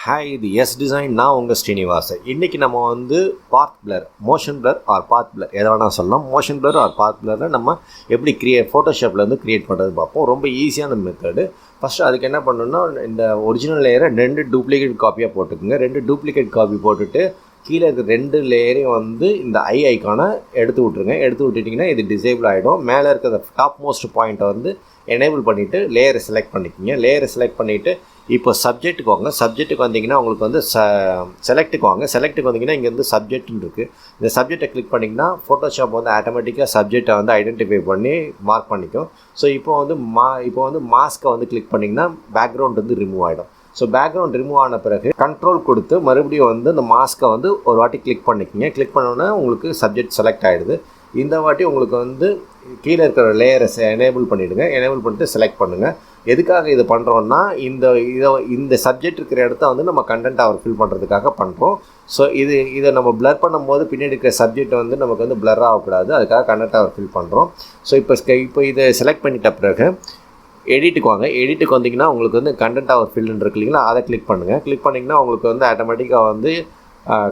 Hi, இது SDesign. நான் உங்கள் ஸ்ரீனிவாசன். இன்றைக்கி நம்ம வந்து பாத் பிளர், மோஷன் பிளர் ஆர் பாத் பிளர் எதை வேணால் சொல்லலாம். மோஷன் பிளர் ஆர் பாத் பிளரை நம்ம எப்படி ஃபோட்டோஷாப்லேருந்து க்ரியேட் பண்ணுறது பார்ப்போம். ரொம்ப ஈஸியான மெத்தடு. ஃபஸ்ட்டு அதுக்கு என்ன பண்ணணுன்னா, இந்த ஒரிஜினல் லேயரை 2 டூப்ளிகேட் காப்பியாக போட்டுக்குங்க. 2 டூப்ளிகேட் காப்பி போட்டுட்டு கீழே இருக்க 2 லேயரையும் வந்து இந்த ஐக்கானை எடுத்து விட்ருங்க. எடுத்து விட்டுட்டிங்கன்னா இது டிசேபிள் ஆகிடும். மேலே இருக்கிற டாப் மோஸ்ட் பாயிண்ட்டை வந்து எனேபிள் பண்ணிவிட்டு லேயரை செலக்ட் பண்ணிக்கோங்க. லேயரை செலக்ட் பண்ணிவிட்டு இப்போ சப்ஜெக்ட்டுக்கு வாங்க. சப்ஜெக்ட்டுக்கு வந்தீங்கன்னா உங்களுக்கு வந்து செலக்ட்டுக்கு வாங்க. செலக்ட்டுக்கு வந்தீங்கன்னா இங்கே வந்து சப்ஜெக்ட்னு இருக்குது. இந்த சப்ஜெக்டை கிளிக் பண்ணிங்கன்னா ஃபோட்டோஷாப் வந்து ஆட்டோமேட்டிக்காக சப்ஜெக்டை வந்து ஐடென்டிஃபை பண்ணி மார்க் பண்ணிக்கும். ஸோ இப்போ வந்து மாஸ்க்கை வந்து கிளிக் பண்ணிங்கன்னா பேக்ரவுண்ட் வந்து ரிமூவ் ஆகிடும். ஸோ பேக்ரவுண்ட் ரிமூவ் ஆன பிறகு கண்ட்ரோல் கொடுத்து மறுபடியும் வந்து இந்த மாஸ்க்கை வந்து ஒரு வாட்டி கிளிக் பண்ணிக்கோங்க. கிளிக் பண்ணோன்னா உங்களுக்கு சப்ஜெக்ட் செலக்ட் ஆகிடுது. இந்த வாட்டி உங்களுக்கு வந்து கீழே இருக்கிற லேயரை எனேபிள் பண்ணிவிடுங்க. எனேபிள் பண்ணிட்டு செலக்ட் பண்ணுங்கள். எதுக்காக இது பண்ணுறோன்னா, இந்த சப்ஜெக்ட் இருக்கிற இடத்த வந்து நம்ம கண்டென்ட் அவர் ஃபில் பண்ணுறதுக்காக பண்ணுறோம். ஸோ இதை நம்ம பிளர் பண்ணும்போது பின்னாடி இருக்கிற சப்ஜெக்ட் வந்து நமக்கு வந்து பிளர் ஆகக்கூடாது. அதுக்காக கண்டென்ட் அவர் ஃபில் பண்ணுறோம். ஸோ இப்போ இதை செலக்ட் பண்ணிட்ட பிறகு எடிட்டுக்கு வாங்க. எடிட்டுக்கு வந்தீங்கன்னா உங்களுக்கு வந்து கண்டென்ட் அவர் ஃபில்னு இருக்கு இல்லைங்களா, அதை கிளிக் பண்ணுங்கள். கிளிக் பண்ணிங்கன்னா உங்களுக்கு வந்து ஆட்டோமேட்டிக்காக வந்து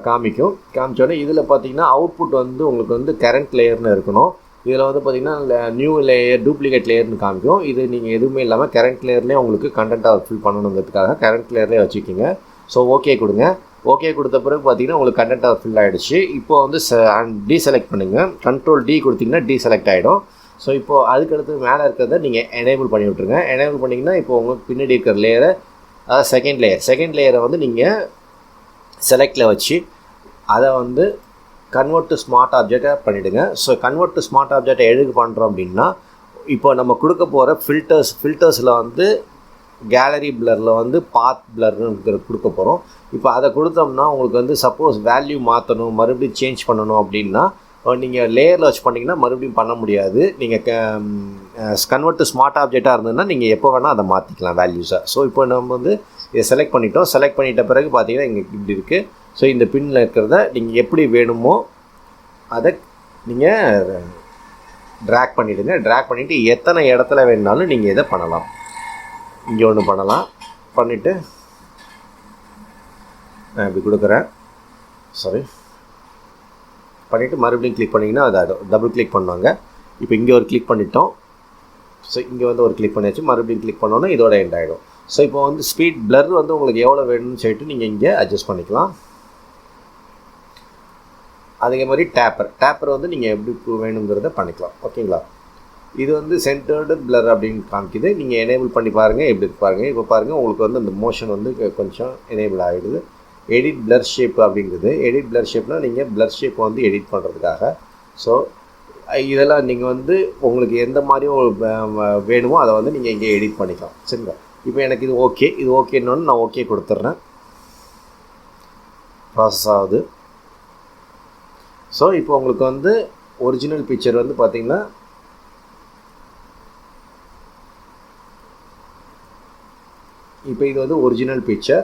காமிச்சோடனே இதில் பார்த்தீங்கன்னா அவுட்புட் வந்து உங்களுக்கு வந்து கரண்ட் லேயர்னு இருக்கணும். இதில் வந்து பார்த்திங்கன்னா நியூ லேயர், டூப்ளிகேட் லேயர்னு காமிக்கும். இது நீங்கள் எதுவுமே இல்லாமல் கரண்ட் லேயர்லேயே உங்களுக்கு கண்டென்ட் அவர் ஃபில் பண்ணணுங்கிறதுக்காக கரண்ட் லேயர்லேயே வச்சுக்கிங்க. ஸோ ஓகே கொடுங்க. ஓகே கொடுத்த பிறகு பார்த்தீங்கன்னா உங்களுக்கு கண்டென்ட் அவர் ஃபில் ஆகிடுச்சு. இப்போ வந்து டீசெலக்ட் பண்ணுங்கள். கண்ட்ரோல் D கொடுத்திங்கன்னா டீசெலக்ட் ஆகிடும். ஸோ இப்போது அதுக்கடுத்து மேலே இருக்கிறத நீங்கள் எனேபிள் பண்ணி விட்ருங்க. எனேபிள் பண்ணிங்கன்னா இப்போ உங்களுக்கு பின்னாடி இருக்கிற லேயரை, அதாவது செகண்ட் லேயரை வந்து நீங்கள் செலக்டில் வச்சு அதை வந்து கன்வெர்ட் டு ஸ்மார்ட் ஆப்ஜெக்டாக பண்ணிவிடுங்க. ஸோ கன்வெர்ட் டு ஸ்மார்ட் ஆப்ஜெக்டை எதுக்கு பண்ணுறோம் அப்படின்னா, இப்போ நம்ம கொடுக்க போகிற ஃபில்டர்ஸில் வந்து கேலரி பிளரில் வந்து பாத் பிளர்னு கொடுக்க போகிறோம். இப்போ அதை கொடுத்தோம்னா உங்களுக்கு வந்து சப்போஸ் வேல்யூ மாற்றணும், மறுபடியும் சேஞ்ச் பண்ணணும் அப்படின்னா நீங்கள் லேயரில் வச்சு பண்ணிங்கன்னா மறுபடியும் பண்ண முடியாது. நீங்கள் கன்வெர்ட் டு ஸ்மார்ட் ஆப்ஜெக்டாக இருந்ததுன்னா நீங்கள் எப்போ வேணால் அதை மாற்றிக்கலாம் வேல்யூஸை. ஸோ இப்போ நம்ம வந்து இதை செலக்ட் பண்ணிட்டோம். செலக்ட் பண்ணிட்ட பிறகு பார்த்தீங்கன்னா இங்கே இப்படி இருக்குது. ஸோ இந்த பின்னில் இருக்கிறத நீங்கள் எப்படி வேணுமோ அதை நீங்கள் ட்ராக் பண்ணிவிடுங்க. ட்ராக் பண்ணிவிட்டு எத்தனை இடத்துல வேணுனாலும் நீங்கள் இதை பண்ணலாம். இங்கே ஒன்று பண்ணலாம். பண்ணிவிட்டு நான் இப்படி கொடுக்குறேன். பண்ணிவிட்டு மறுபடியும் கிளிக் பண்ணிங்கன்னா அது டபுள் கிளிக் பண்ணுவாங்க. இப்போ இங்கே ஒரு கிளிக் பண்ணிட்டோம். ஸோ இங்கே வந்து ஒரு கிளிக் பண்ணியாச்சு. மறுபடியும் கிளிக் பண்ணோன்னா இதோட எண்ட் ஆகிடும். ஸோ இப்போ வந்து ஸ்பீட் பிளர் வந்து உங்களுக்கு எவ்வளோ வேணும்னு சொல்லிட்டு நீங்கள் இங்கே அட்ஜஸ்ட் பண்ணிக்கலாம். அதே மாதிரி டேப்பர் வந்து நீங்கள் எப்படி வேணுங்கிறத பண்ணிக்கலாம். ஓகேங்களா. இது வந்து சென்டர்டு பிளர் அப்படின்னு காமிக்குது. நீங்கள் எனேபிள் பண்ணி பாருங்கள் எப்படி பாருங்கள். இப்போ பாருங்கள் உங்களுக்கு வந்து அந்த மோஷன் வந்து கொஞ்சம் எனேபிள் ஆகிடுது. எடிட் பிளர் ஷேப் அப்படிங்கிறது. எடிட் பிளர் ஷேப்னால் நீங்கள் பிளர் ஷேப்பை வந்து எடிட் பண்ணுறதுக்காக. ஸோ இதெல்லாம் நீங்கள் வந்து உங்களுக்கு எந்த மாதிரியும் வேணுமோ அதை வந்து நீங்கள் இங்கே எடிட் பண்ணிக்கலாம். சரிங்களா. இப்போ எனக்கு இது ஓகேன்னு நான் ஓகே கொடுத்துட்றேன். ப்ராசஸ் ஆகுது. ஸோ இப்போ உங்களுக்கு வந்து ஒரிஜினல் பிக்சர் வந்து பார்த்திங்கன்னா இப்போ இது வந்து ஒரிஜினல் பிக்சர்,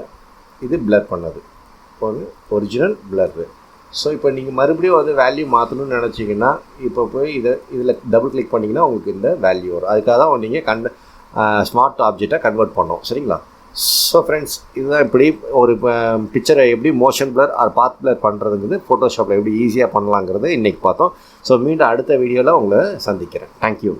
இது பிளர் பண்ணது ஒரிஜினல் பிளர். ஸோ இப்போ நீங்கள் மறுபடியும் வந்து வேல்யூ மாற்றணும்னு நினச்சிங்கன்னா இப்போ போய் இதில் டபுள் கிளிக் பண்ணிங்கன்னா உங்களுக்கு இந்த வேல்யூ வரும். அதுக்காக தான் நீங்கள் ஸ்மார்ட் ஆப்ஜெக்டாக கன்வெர்ட் பண்ணோம். சரிங்களா. ஸோ ஃப்ரெண்ட்ஸ், இதுதான் இப்படி ஒரு பிக்சரை எப்படி மோஷன் பிளர் ஆர் பாத் பிளர் பண்ணுறதுங்கிறது ஃபோட்டோஷாப்பில் எப்படி ஈஸியாக பண்ணலாங்கிறது இன்றைக்கி பார்த்தோம். ஸோ மீண்டும் அடுத்த வீடியோவில் உங்களை சந்திக்கிறேன். தேங்க்யூ.